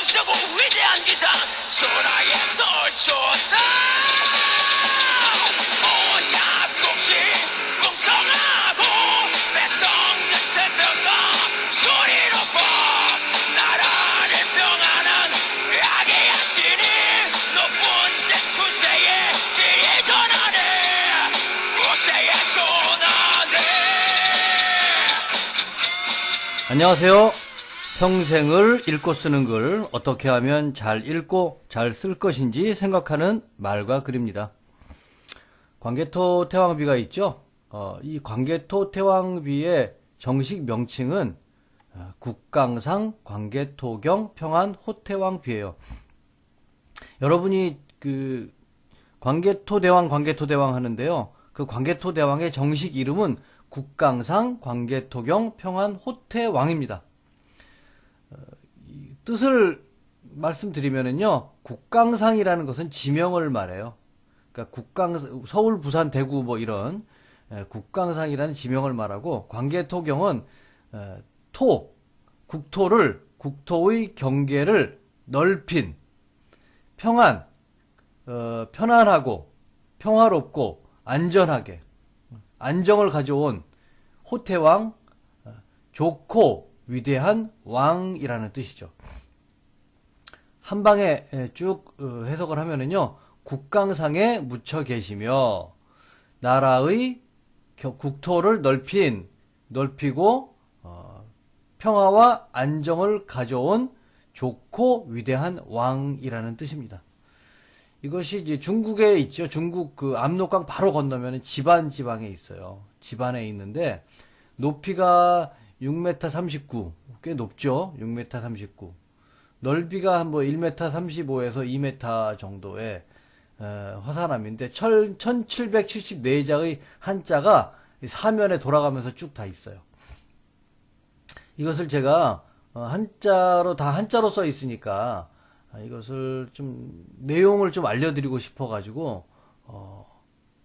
앞서고 위대한 기상 소라에 떨쳤다. 온약국시 풍성하고 백성 끝에 펴가 소리 높아 나라를 평안한 악의 야신이 높은 대투세에 길에 전하네. 우세에 전하네. 안녕하세요. 평생을 읽고 쓰는 글, 어떻게 하면 잘 읽고 잘 쓸 것인지 생각하는 말과 글입니다. 광개토 태왕비가 있죠. 이 광개토 태왕비의 정식 명칭은 국강상 광개토경 평안 호태왕비예요. 여러분이 그 광개토대왕 하는데요. 그 광개토대왕의 정식 이름은 국강상 광개토경 평안 호태왕입니다. 뜻을 말씀드리면은요, 국강상이라는 것은 지명을 말해요. 그러니까 서울, 부산, 대구 뭐 이런 국강상이라는 지명을 말하고, 광개토경은 국토의 경계를 넓힌 평안, 편안하고 평화롭고 안전하게 안정을 가져온 호태왕, 좋고 위대한 왕이라는 뜻이죠. 한 방에 쭉 해석을 하면은요, 국강상에 묻혀 계시며 나라의 국토를 넓히고 평화와 안정을 가져온 좋고 위대한 왕이라는 뜻입니다. 이것이 이제 중국에 있죠. 중국 그 압록강 바로 건너면 지방에 있어요. 지반에 있는데 높이가 6m 39, 꽤 높죠. 6m 39. 넓이가 한 뭐 1m 35에서 2m 정도의 화산암인데 1774자의 한자가 사면에 돌아가면서 쭉 다 있어요. 이것을 제가 한자로 써 있으니까 이것을 좀 내용을 좀 알려드리고 싶어가지고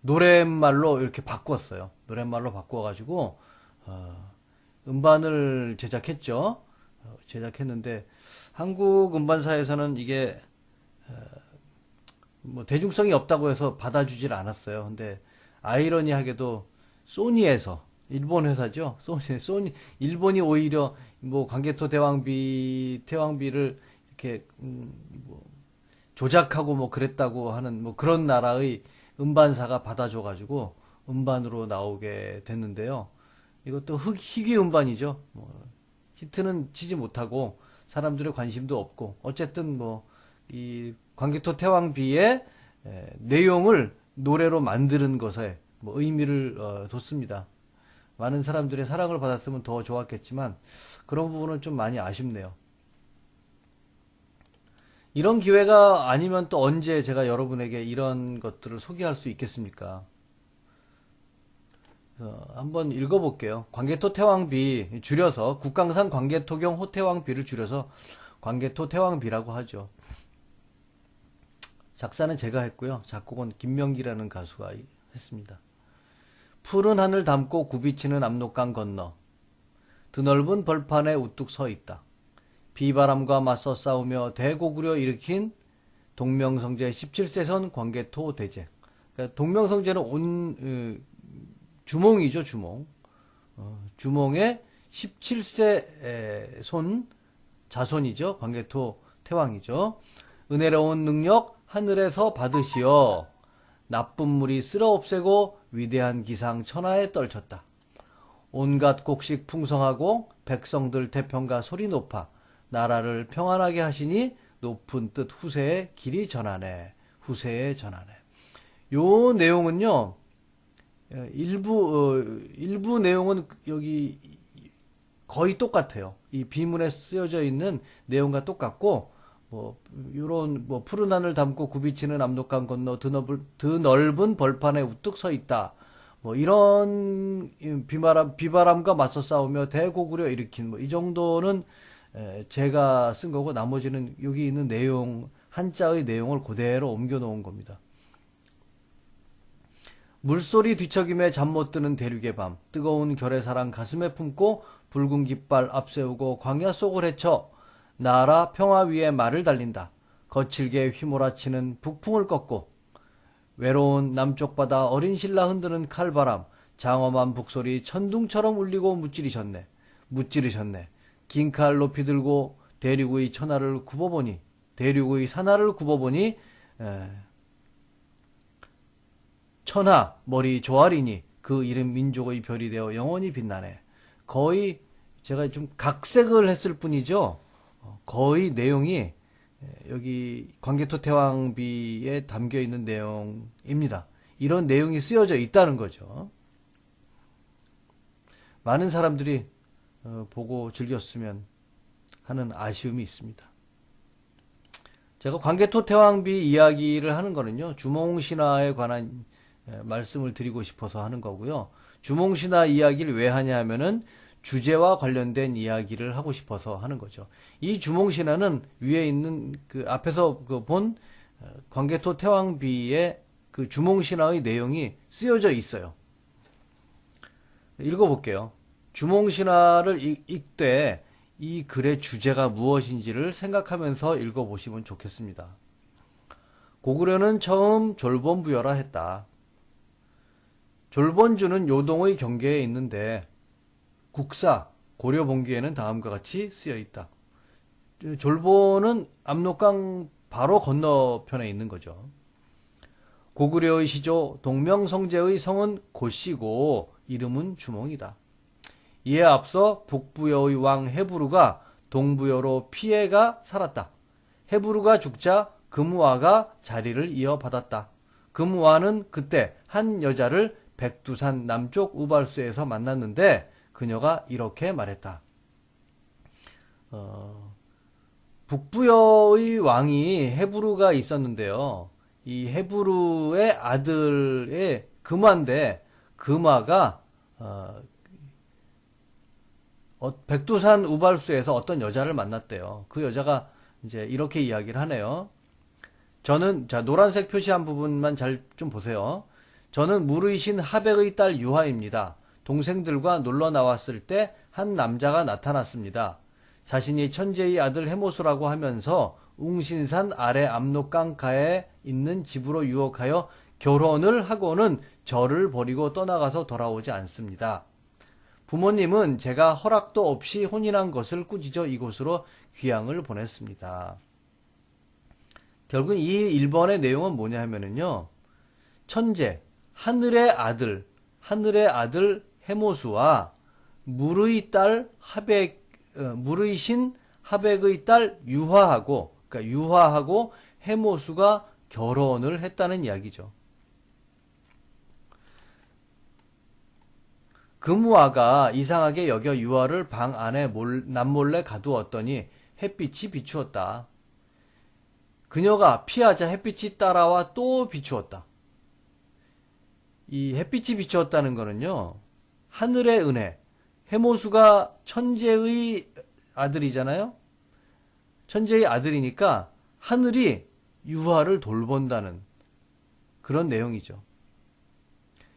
노랫말로 이렇게 바꿨어요. 노랫말로 바꿔가지고 음반을 제작했죠. 제작했는데 한국 음반사에서는 이게 뭐 대중성이 없다고 해서 받아주질 않았어요. 근데 아이러니하게도 소니에서, 일본 회사죠. 소니 일본이 오히려 뭐 광개토 태왕비를 이렇게 뭐 조작하고 뭐 그랬다고 하는 뭐 그런 나라의 음반사가 받아줘가지고 음반으로 나오게 됐는데요. 이것도 희귀 음반이죠. 뭐 히트는 치지 못하고 사람들의 관심도 없고 어쨌든 뭐 이 광개토 태왕비의 내용을 노래로 만드는 것에 뭐 의미를 뒀습니다. 많은 사람들의 사랑을 받았으면 더 좋았겠지만 그런 부분은 좀 많이 아쉽네요. 이런 기회가 아니면 또 언제 제가 여러분에게 이런 것들을 소개할 수 있겠습니까? 한번 읽어볼게요. 광개토 태왕비, 줄여서 국강산 광개토경 호태왕비를 줄여서 광개토 태왕비라고 하죠. 작사는 제가 했고요. 작곡은 김명기라는 가수가 했습니다. 푸른 하늘 담고 굽이치는 압록강 건너 드넓은 벌판에 우뚝 서 있다. 비바람과 맞서 싸우며 대고구려 일으킨 동명성제 17세선 광개토 대제. 그러니까 동명성제는 주몽이죠, 주몽. 주몽의 17세 손 자손이죠. 광개토 태왕이죠. 은혜로운 능력 하늘에서 받으시어 나쁜 물이 쓸어 없애고 위대한 기상 천하에 떨쳤다. 온갖 곡식 풍성하고 백성들 태평가 소리 높아 나라를 평안하게 하시니 높은 뜻 후세에 길이 전하네. 후세에 전하네. 요 내용은요. 일부 내용은 여기 거의 똑같아요. 이 비문에 쓰여져 있는 내용과 똑같고, 뭐, 요런, 뭐, 푸른 하늘 담고 굽이치는 압록강 건너 드넓은 벌판에 우뚝 서 있다. 뭐, 이런 비바람과 맞서 싸우며 대고구려 일으킨, 뭐, 이 정도는 제가 쓴 거고, 나머지는 여기 있는 내용, 한자의 내용을 그대로 옮겨 놓은 겁니다. 물소리 뒤척임에 잠 못 드는 대륙의 밤, 뜨거운 결의사랑 가슴에 품고 붉은 깃발 앞세우고 광야 속을 헤쳐 나라 평화 위에 말을 달린다. 거칠게 휘몰아치는 북풍을 꺾고 외로운 남쪽 바다 어린 신라 흔드는 칼바람 장엄한 북소리 천둥처럼 울리고 무찌르셨네. 긴 칼 높이 들고 대륙의 산하를 굽어보니 천하 머리 조아리니 그 이름 민족의 별이 되어 영원히 빛나네. 거의 제가 좀 각색을 했을 뿐이죠. 거의 내용이 여기 광개토 태왕비에 담겨 있는 내용입니다. 이런 내용이 쓰여져 있다는 거죠. 많은 사람들이 보고 즐겼으면 하는 아쉬움이 있습니다. 제가 광개토 태왕비 이야기를 하는 거는요, 주몽신화에 관한 말씀을 드리고 싶어서 하는 거고요. 주몽신화 이야기를 왜 하냐 하면은 주제와 관련된 이야기를 하고 싶어서 하는 거죠. 이 주몽신화는 위에 있는 그 앞에서 본 광개토 태왕비의 그 주몽신화의 내용이 쓰여져 있어요. 읽어볼게요. 주몽신화를 읽되 이 글의 주제가 무엇인지를 생각하면서 읽어보시면 좋겠습니다. 고구려는 처음 졸본부여라 했다. 졸본주는 요동의 경계에 있는데 국사 고려본기에는 다음과 같이 쓰여 있다. 졸본은 압록강 바로 건너편에 있는 거죠. 고구려의 시조 동명성제의 성은 고씨고 이름은 주몽이다. 이에 앞서 북부여의 왕 해부르가 동부여로 피해가 살았다. 해부르가 죽자 금우아가 자리를 이어받았다. 금우아는 그때 한 여자를 백두산 남쪽 우발수에서 만났는데 그녀가 이렇게 말했다. 북부여의 왕이 해부르가 있었는데요. 이 해부르의 아들의 금화인데 금화가 백두산 우발수에서 어떤 여자를 만났대요. 그 여자가 이제 이렇게 이야기를 하네요. 저는 노란색 표시한 부분만 잘 좀 보세요. 저는 무르이신 하백의 딸 유하입니다. 동생들과 놀러 나왔을 때 한 남자가 나타났습니다. 자신이 천재의 아들 해모수라고 하면서 웅신산 아래 압록강가에 있는 집으로 유혹하여 결혼을 하고는 저를 버리고 떠나가서 돌아오지 않습니다. 부모님은 제가 허락도 없이 혼인한 것을 꾸짖어 이곳으로 귀양을 보냈습니다. 결국 이 1번의 내용은 뭐냐 하면은요. 천재, 하늘의 아들 해모수와 무르이신 하백의 딸 유하하고 해모수가 결혼을 했다는 이야기죠. 금우아가 이상하게 여겨 유하를 방 안에 남몰래 가두었더니 햇빛이 비추었다. 그녀가 피하자 햇빛이 따라와 또 비추었다. 이 햇빛이 비추었다는 거는요. 하늘의 은혜. 해모수가 천재의 아들이잖아요. 천재의 아들이니까 하늘이 유하를 돌본다는 그런 내용이죠.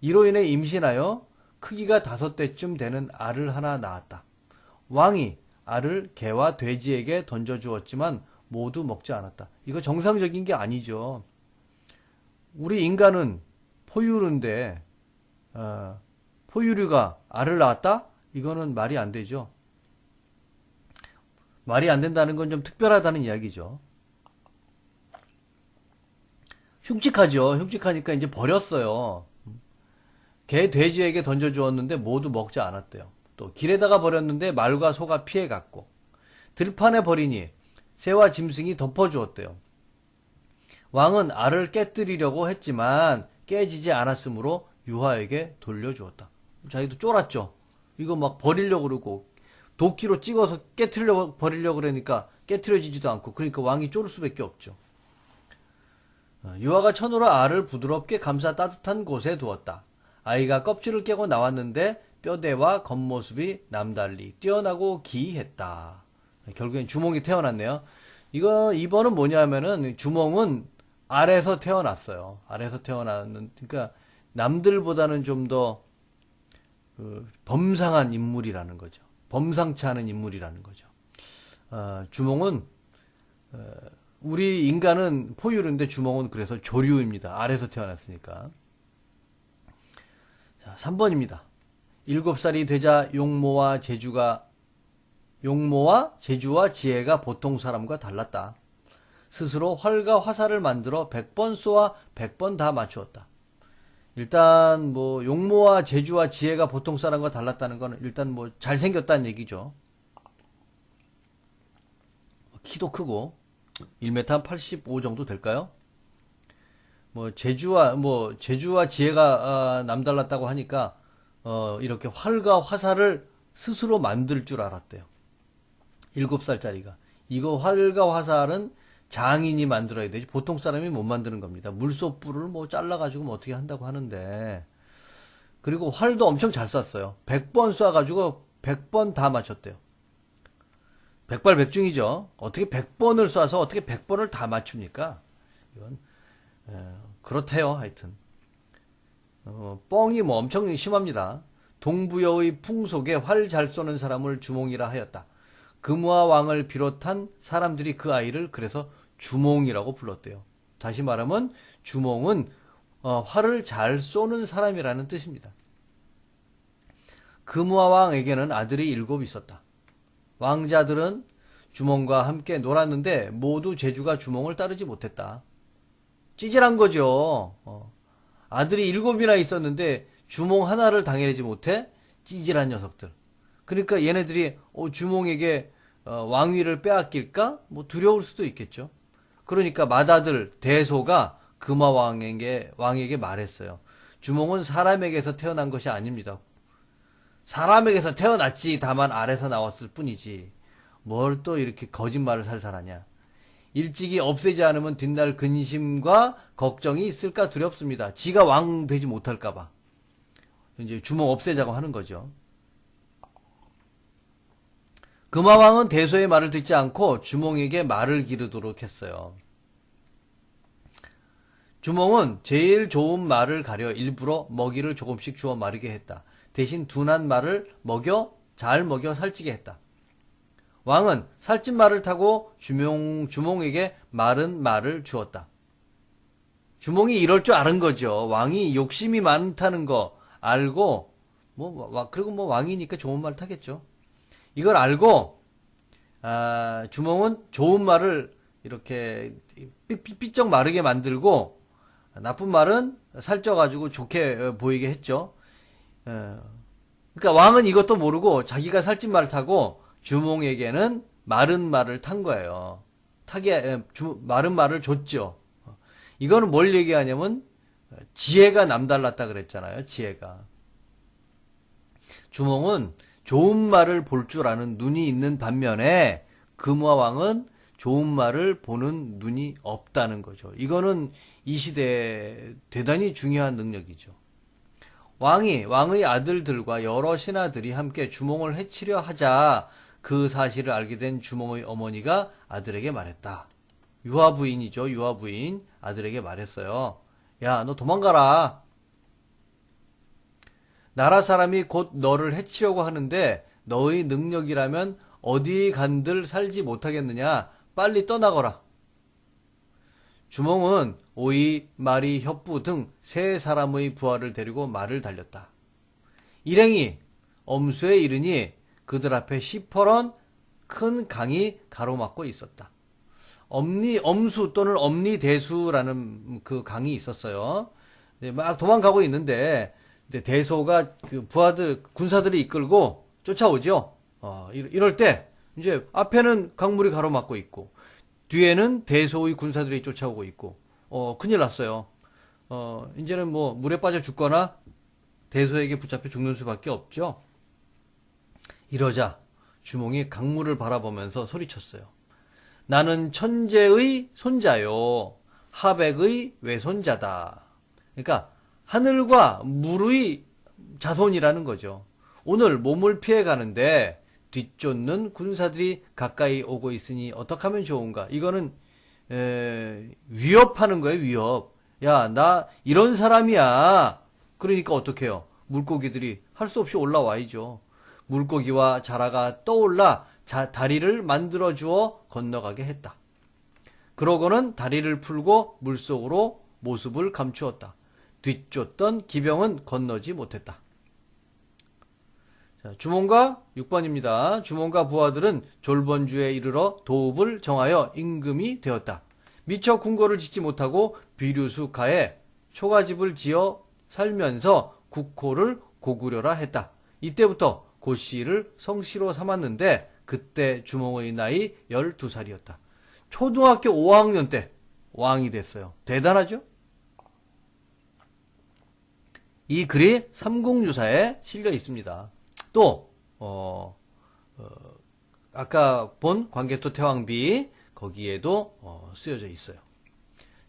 이로 인해 임신하여 크기가 5대쯤 되는 알을 하나 낳았다. 왕이 알을 개와 돼지에게 던져주었지만 모두 먹지 않았다. 이거 정상적인 게 아니죠. 우리 인간은 포유류인데 포유류가 알을 낳았다? 이거는 말이 안 되죠. 말이 안 된다는 건 좀 특별하다는 이야기죠. 흉측하죠. 흉측하니까 이제 버렸어요. 개, 돼지에게 던져주었는데 모두 먹지 않았대요. 또 길에다가 버렸는데 말과 소가 피해갔고 들판에 버리니 새와 짐승이 덮어주었대요. 왕은 알을 깨뜨리려고 했지만 깨지지 않았으므로 유하에게 돌려주었다. 자기도 쫄았죠. 이거 막 버리려고 그러고 도끼로 찍어서 버리려고 그러니까 깨트려지지도 않고 그러니까 왕이 쫄을 수밖에 없죠. 유하가 천으로 알을 부드럽게 감싸 따뜻한 곳에 두었다. 아이가 껍질을 깨고 나왔는데 뼈대와 겉모습이 남달리 뛰어나고 기이했다. 결국엔 주몽이 태어났네요. 이번은 뭐냐면은 주몽은 알에서 태어났어요. 알에서 그러니까 남들보다는 좀 더 범상한 인물이라는 거죠. 범상치 않은 인물이라는 거죠. 주몽은 우리 인간은 포유류인데 주몽은 그래서 조류입니다. 알에서 태어났으니까. 자, 3번입니다. 7살이 되자 용모와 제주와 지혜가 보통 사람과 달랐다. 스스로 활과 화살을 만들어 100번 쏘아 100번 다 맞추었다. 일단 뭐 용모와 제주와 지혜가 보통 사람과 달랐다는 건 일단 뭐 잘생겼다는 얘기죠. 키도 크고 1m 85 정도 될까요? 제주와 지혜가 남달랐다고 하니까 이렇게 활과 화살을 스스로 만들 줄 알았대요. 7살짜리가. 이거 활과 화살은 장인이 만들어야 되지 보통 사람이 못 만드는 겁니다. 물소뿔을 잘라가지고 어떻게 한다고 하는데, 그리고 활도 엄청 잘 쐈어요. 100번 쏴가지고 100번 다 맞췄대요. 백발백중이죠. 어떻게 100번을 쏴서 어떻게 100번을 다 맞춥니까? 이건 그렇대요. 하여튼 뻥이 엄청 심합니다. 동부여의 풍속에 활 잘 쏘는 사람을 주몽이라 하였다. 금화 왕을 비롯한 사람들이 그 아이를 그래서 주몽이라고 불렀대요. 다시 말하면 주몽은 활을 잘 쏘는 사람이라는 뜻입니다. 금화 왕에게는 아들이 7 있었다. 왕자들은 주몽과 함께 놀았는데 모두 제주가 주몽을 따르지 못했다. 찌질한 거죠. 아들이 7이나 있었는데 주몽 하나를 당해내지 못해? 찌질한 녀석들. 그러니까 얘네들이 주몽에게 왕위를 빼앗길까? 두려울 수도 있겠죠. 그러니까 맏아들 대소가 금화왕에게 말했어요. 주몽은 사람에게서 태어난 것이 아닙니다. 사람에게서 태어났지, 다만 알에서 나왔을 뿐이지. 뭘 또 이렇게 거짓말을 살살하냐. 일찍이 없애지 않으면 뒷날 근심과 걱정이 있을까 두렵습니다. 지가 왕 되지 못할까봐. 이제 주몽 없애자고 하는 거죠. 금화왕은 대소의 말을 듣지 않고 주몽에게 말을 기르도록 했어요. 주몽은 제일 좋은 말을 가려 일부러 먹이를 조금씩 주어 마르게 했다. 대신 둔한 말을 잘 먹여 살찌게 했다. 왕은 살찐 말을 타고 주몽에게 마른 말을 주었다. 주몽이 이럴 줄 아는 거죠. 왕이 욕심이 많다는 거 알고, 그리고 왕이니까 좋은 말 타겠죠. 이걸 알고, 주몽은 좋은 말을 이렇게 삐쩍 마르게 만들고, 나쁜 말은 살쪄가지고 좋게 보이게 했죠. 그러니까 왕은 이것도 모르고 자기가 살찐 말을 타고 주몽에게는 마른 말을 탄 거예요. 마른 말을 줬죠. 이거는 뭘 얘기하냐면 지혜가 남달랐다 그랬잖아요. 지혜가. 주몽은 좋은 말을 볼 줄 아는 눈이 있는 반면에 금화왕은 좋은 말을 보는 눈이 없다는 거죠. 이거는 이 시대에 대단히 중요한 능력이죠. 왕의 아들들과 여러 신하들이 함께 주몽을 해치려 하자 그 사실을 알게 된 주몽의 어머니가 아들에게 말했다. 유아부인이죠. 유아부인 아들에게 말했어요. 야, 너 도망가라. 나라 사람이 곧 너를 해치려고 하는데 너의 능력이라면 어디 간들 살지 못하겠느냐. 빨리 떠나거라. 주몽은 오이, 마리, 협부 등 3사람의 부하를 데리고 말을 달렸다. 일행이 엄수에 이르니 그들 앞에 시퍼런 큰 강이 가로막고 있었다. 엄수 또는 엄리대수라는 그 강이 있었어요. 막 도망가고 있는데 대소가 그 군사들이 이끌고 쫓아오죠. 이럴 때 이제 앞에는 강물이 가로막고 있고 뒤에는 대소의 군사들이 쫓아오고 있고 큰일 났어요. 이제는 물에 빠져 죽거나 대소에게 붙잡혀 죽는 수밖에 없죠. 이러자 주몽이 강물을 바라보면서 소리쳤어요. 나는 천재의 손자요, 하백의 외손자다. 그러니까 하늘과 물의 자손이라는 거죠. 오늘 몸을 피해 가는데 뒤쫓는 군사들이 가까이 오고 있으니 어떻게 하면 좋은가? 이거는 위협하는 거예요. 위협. 야, 나 이런 사람이야. 그러니까 어떡해요? 물고기들이 할 수 없이 올라와야죠. 물고기와 자라가 떠올라 다리를 만들어 주어 건너가게 했다. 그러고는 다리를 풀고 물속으로 모습을 감추었다. 뒤쫓던 기병은 건너지 못했다. 자, 주몽과 6번입니다. 주몽과 부하들은 졸본주에 이르러 도읍을 정하여 임금이 되었다. 미처 궁궐을 짓지 못하고 비류수가에 초가집을 지어 살면서 국호를 고구려라 했다. 이때부터 고씨를 성씨로 삼았는데 그때 주몽의 나이 12살이었다. 초등학교 5학년 때 왕이 됐어요. 대단하죠? 이 글이 삼국유사에 실려 있습니다. 또 아까 본 광개토 태왕비 거기에도 쓰여져 있어요.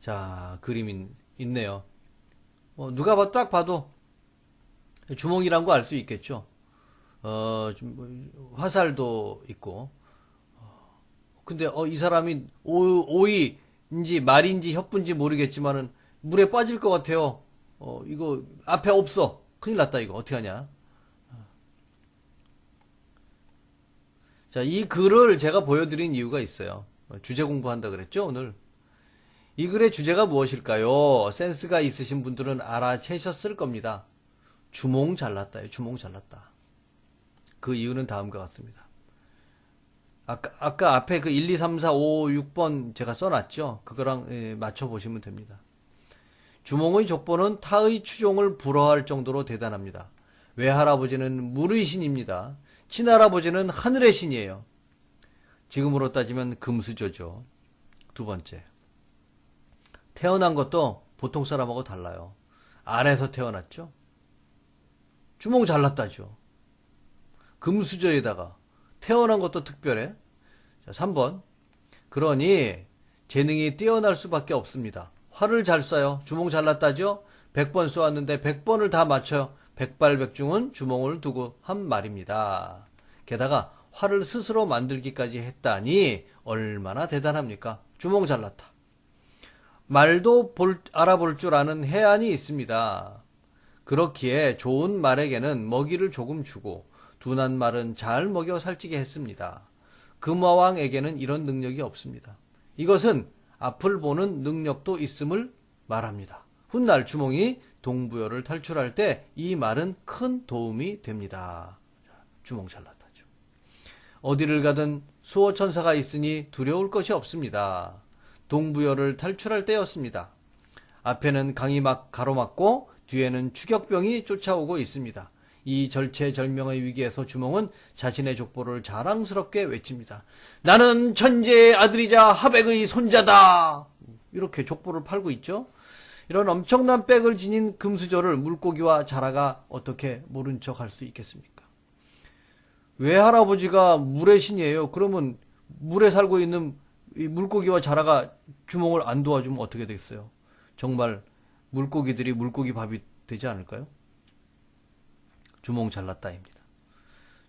자, 그림이 있네요. 누가 딱 봐도 주몽이란 거 알 수 있겠죠. 화살도 있고. 근데 이 사람이 오이인지 말인지 협부인지 모르겠지만은 물에 빠질 것 같아요. 이거 앞에 없어. 큰일 났다 이거 어떻게 하냐. 자, 이 글을 제가 보여드린 이유가 있어요. 주제 공부한다 그랬죠 오늘. 이 글의 주제가 무엇일까요? 센스가 있으신 분들은 알아채셨을 겁니다. 주몽 잘났다요. 주몽 잘났다. 그 이유는 다음과 같습니다. 아까 앞에 그 1, 2, 3, 4, 5, 6번 제가 써놨죠? 그거랑 맞춰보시면 됩니다. 주몽의 족보는 타의 추종을 불허할 정도로 대단합니다. 외할아버지는 물의 신입니다. 친할아버지는 하늘의 신이에요. 지금으로 따지면 금수저죠. 두 번째. 태어난 것도 보통 사람하고 달라요. 알에서 태어났죠? 주몽 잘났다죠. 금수저에다가 태어난 것도 특별해. 자, 3번. 그러니 재능이 뛰어날 수밖에 없습니다. 활을 잘 쏴요. 주몽 잘났다죠? 100번 쏘았는데 100번을 다 맞춰요. 백발백중은 주몽을 두고 한 말입니다. 게다가 활을 스스로 만들기까지 했다니 얼마나 대단합니까? 주몽 잘났다. 말도 알아볼 줄 아는 해안이 있습니다. 그렇기에 좋은 말에게는 먹이를 조금 주고 둔한 말은 잘 먹여 살찌게 했습니다. 금화왕에게는 이런 능력이 없습니다. 이것은 앞을 보는 능력도 있음을 말합니다. 훗날 주몽이 동부여를 탈출할 때 이 말은 큰 도움이 됩니다. 주몽 잘났다죠. 어디를 가든 수호천사가 있으니 두려울 것이 없습니다. 동부여를 탈출할 때였습니다. 앞에는 강이 막 가로막고 뒤에는 추격병이 쫓아오고 있습니다. 이 절체절명의 위기에서 주몽은 자신의 족보를 자랑스럽게 외칩니다. 나는 천재의 아들이자 하백의 손자다. 이렇게 족보를 팔고 있죠. 이런 엄청난 백을 지닌 금수저를 물고기와 자라가 어떻게 모른 척 할 수 있겠습니까? 외할아버지가 물의 신이에요. 그러면 물에 살고 있는 이 물고기와 자라가 주몽을 안 도와주면 어떻게 되겠어요? 정말 물고기들이 물고기 밥이 되지 않을까요? 주몽 잘났다입니다.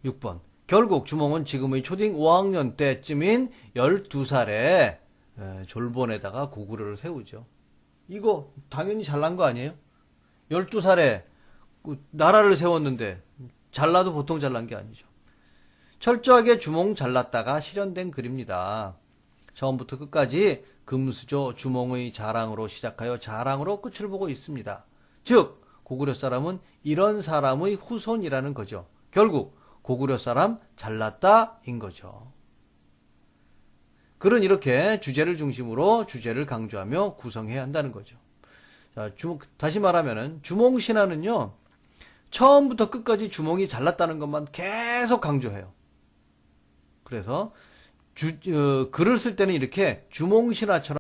6번. 결국 주몽은 지금의 초딩 5학년 때쯤인 12살에 졸본에다가 고구려를 세우죠. 이거 당연히 잘난 거 아니에요? 12살에 나라를 세웠는데 잘나도 보통 잘난 게 아니죠. 철저하게 주몽 잘났다가 실현된 글입니다. 처음부터 끝까지 금수저 주몽의 자랑으로 시작하여 자랑으로 끝을 보고 있습니다. 즉 고구려 사람은 이런 사람의 후손이라는 거죠. 결국 고구려 사람 잘났다인 거죠. 글은 이렇게 주제를 중심으로 주제를 강조하며 구성해야 한다는 거죠. 자, 다시 말하면은 주몽신화는요, 처음부터 끝까지 주몽이 잘났다는 것만 계속 강조해요. 그래서 글을 쓸 때는 이렇게 주몽신화처럼